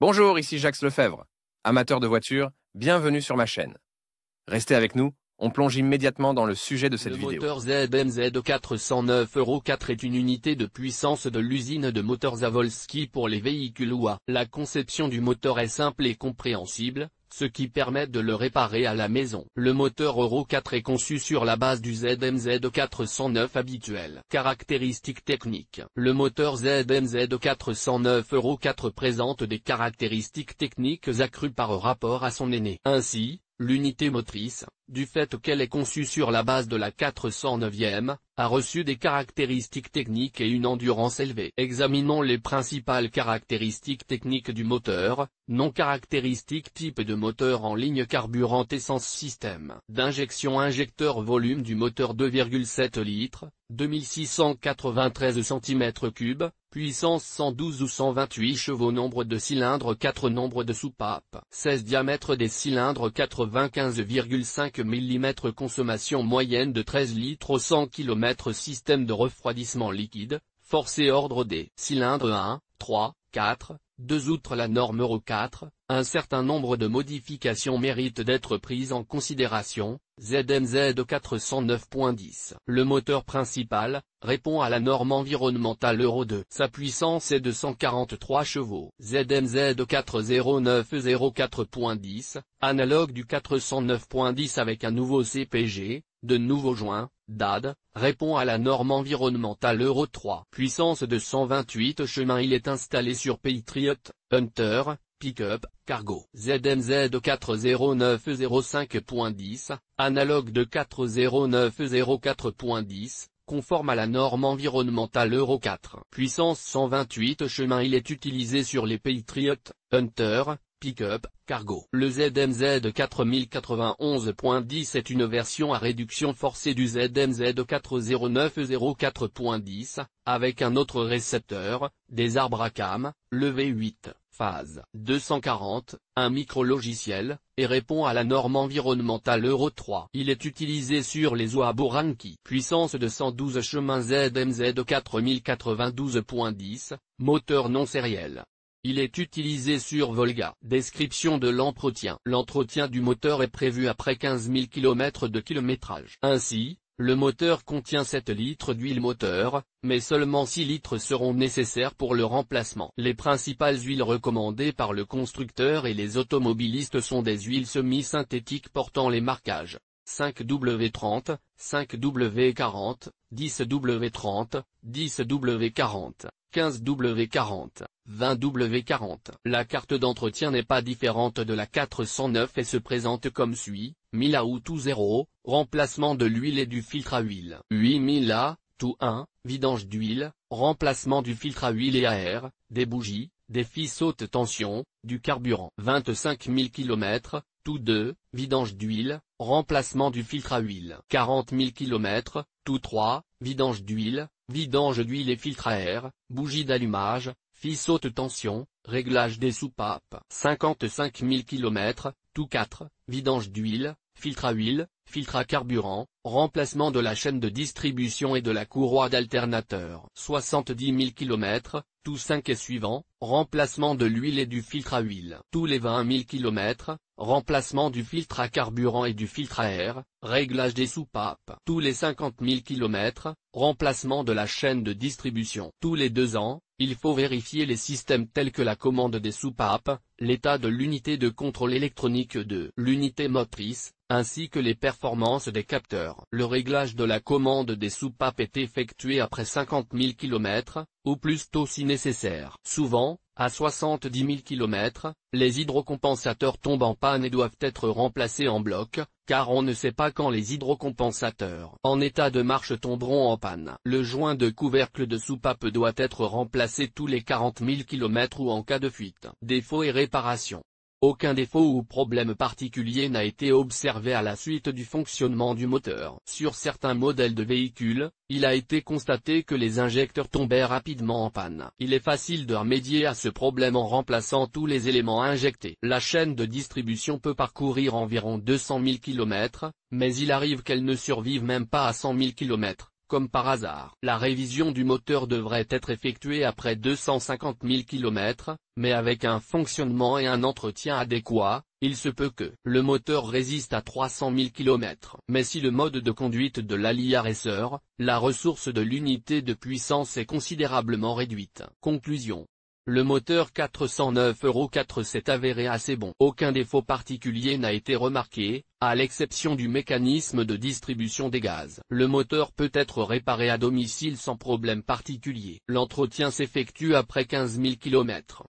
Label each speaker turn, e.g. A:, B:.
A: Bonjour, ici Jacques Lefebvre. Amateur de voitures, bienvenue sur ma chaîne. Restez avec nous, on plonge immédiatement dans le sujet de cette vidéo.
B: Le moteur ZMZ 409 Euro 4 est une unité de puissance de l'usine de moteurs Zavolski pour les véhicules UA. La conception du moteur est simple et compréhensible, ce qui permet de le réparer à la maison. Le moteur Euro 4 est conçu sur la base du ZMZ 409 habituel. Caractéristiques techniques. Le moteur ZMZ 409 Euro 4 présente des caractéristiques techniques accrues par rapport à son aîné. Ainsi, l'unité motrice, du fait qu'elle est conçue sur la base de la 409e, a reçu des caractéristiques techniques et une endurance élevée. Examinons les principales caractéristiques techniques du moteur. Non caractéristiques: type de moteur en ligne, carburant, essence, système d'injection, injecteur, volume du moteur 2,7 litres, 2693 cm3, puissance 112 ou 128 chevaux, nombre de cylindres 4, nombre de soupapes 16, diamètre des cylindres 95,5 mm, consommation moyenne de 13 litres au 100 km, système de refroidissement liquide, force et ordre des cylindres 1, 3, 4, 2. Outre la norme Euro 4, un certain nombre de modifications méritent d'être prises en considération. ZMZ 409.10. Le moteur principal répond à la norme environnementale Euro 2. Sa puissance est de 143 chevaux. ZMZ 409 04.10, analogue du 409.10 avec un nouveau CPG, de nouveaux joints, DAD, répond à la norme environnementale Euro 3. Puissance de 128 chemins. Il est installé sur Patriot, Hunter, Pick-up, Cargo. ZMZ 40905.10, analogue de 40904.10, conforme à la norme environnementale Euro 4. Puissance 128 chemins. Il est utilisé sur les Patriot, Hunter, Pick-up, Cargo. Le ZMZ 4091.10 est une version à réduction forcée du ZMZ 40904.10, avec un autre récepteur, des arbres à cames, le V8, phase 240, un micro-logiciel, et répond à la norme environnementale Euro 3. Il est utilisé sur les OA Boranki. Puissance de 112 chemins. ZMZ 4092.10, moteur non sériel. Il est utilisé sur Volga. Description de l'entretien. L'entretien du moteur est prévu après 15 000 km de kilométrage. Ainsi, le moteur contient 7 litres d'huile moteur, mais seulement 6 litres seront nécessaires pour le remplacement. Les principales huiles recommandées par le constructeur et les automobilistes sont des huiles semi-synthétiques portant les marquages 5W30, 5W40, 10W30, 10W40, 15W40, 20W40. La carte d'entretien n'est pas différente de la 409 et se présente comme suit: 1000 A ou tout 0, remplacement de l'huile et du filtre à huile. 8000 A, tout 1, vidange d'huile, remplacement du filtre à huile et à air, des bougies, des fils haute tension, du carburant. 25 000 km, tout 2, vidange d'huile, remplacement du filtre à huile. 40 000 km, tout 3, vidange d'huile et filtre à air, bougie d'allumage, fils haute tension, réglage des soupapes. 55 000 km, tout 4, vidange d'huile, filtre à huile, filtre à carburant, remplacement de la chaîne de distribution et de la courroie d'alternateur. 70 000 km, tout 5 et suivant, remplacement de l'huile et du filtre à huile. Tous les 20 000 km, remplacement du filtre à carburant et du filtre à air, réglage des soupapes. Tous les 50 000 km, remplacement de la chaîne de distribution. Tous les 2 ans, il faut vérifier les systèmes tels que la commande des soupapes, l'état de l'unité de contrôle électronique de l'unité motrice, ainsi que les performances des capteurs. Le réglage de la commande des soupapes est effectué après 50 000 km, ou plus tôt si nécessaire. Souvent, à 70 000 km, les hydrocompensateurs tombent en panne et doivent être remplacés en bloc, car on ne sait pas quand les hydrocompensateurs en état de marche tomberont en panne. Le joint de couvercle de soupape doit être remplacé tous les 40 000 km ou en cas de fuite. Défauts et réparations. Aucun défaut ou problème particulier n'a été observé à la suite du fonctionnement du moteur. Sur certains modèles de véhicules, il a été constaté que les injecteurs tombaient rapidement en panne. Il est facile de remédier à ce problème en remplaçant tous les éléments injectés. La chaîne de distribution peut parcourir environ 200 000 km, mais il arrive qu'elle ne survive même pas à 100 000 km. comme par hasard. La révision du moteur devrait être effectuée après 250 000 km, mais avec un fonctionnement et un entretien adéquats, il se peut que le moteur résiste à 300 000 km. Mais si le mode de conduite de l'Alia Racer, la ressource de l'unité de puissance est considérablement réduite. Conclusion. Le moteur 409 € s'est avéré assez bon. Aucun défaut particulier n'a été remarqué, à l'exception du mécanisme de distribution des gaz. Le moteur peut être réparé à domicile sans problème particulier. L'entretien s'effectue après 15 000 km.